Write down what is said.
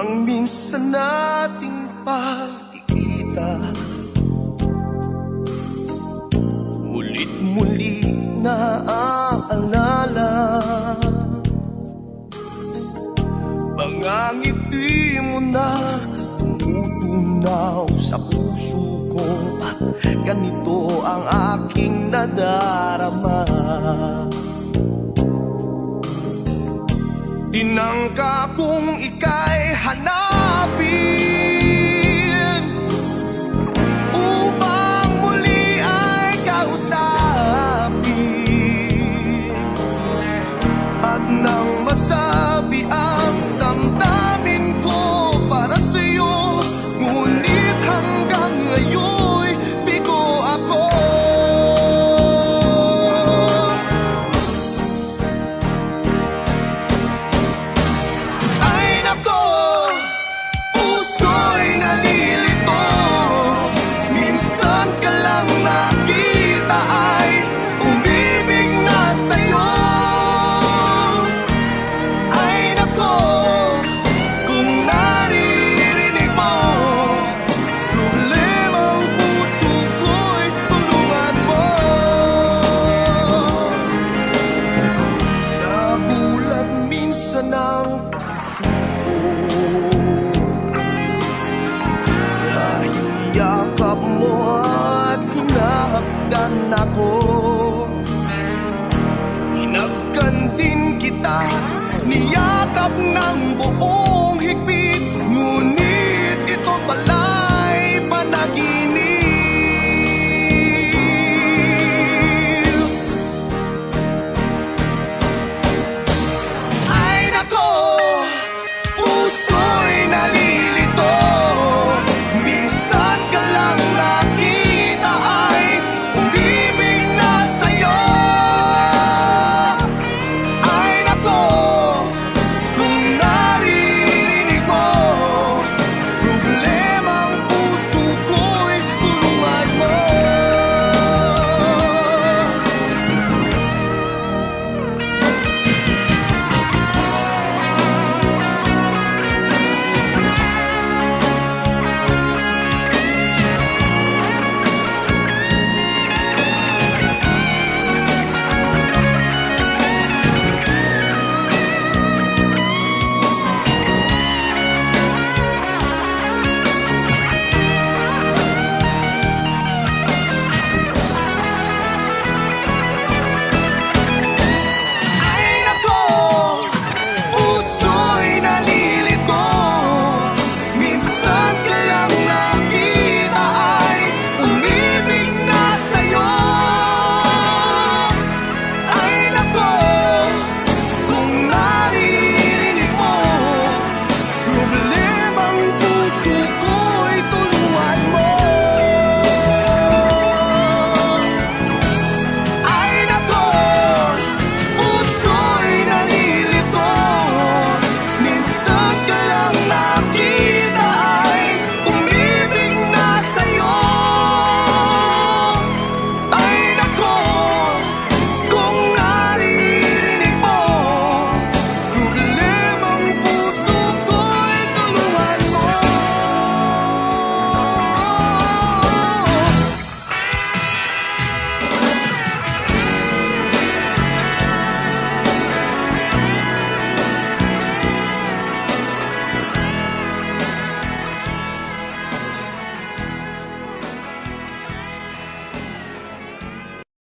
Ang minsan nating pagkikita, mulit-muli na aalala. Mga ngiti mo na tumutunaw sa puso ko, at ganito ang aking nadarama. Tinangka kong ika'y hanapin upang muli ay kausapin, at nang masabi ang damdamin ko para sa'yo, ngunit hanggang ngayon'y bigo ako. Ay nako, puso'y nalilito, minsan ka lang nakita ay umibig na sa'yo. Ay nako, kung naririnig mo problemang puso ko'y tulungan mo. Nagulat minsan ang puso ko dahil yakap mo at hinahakdan ako. Hinagkan din kita, niyakap ng buo.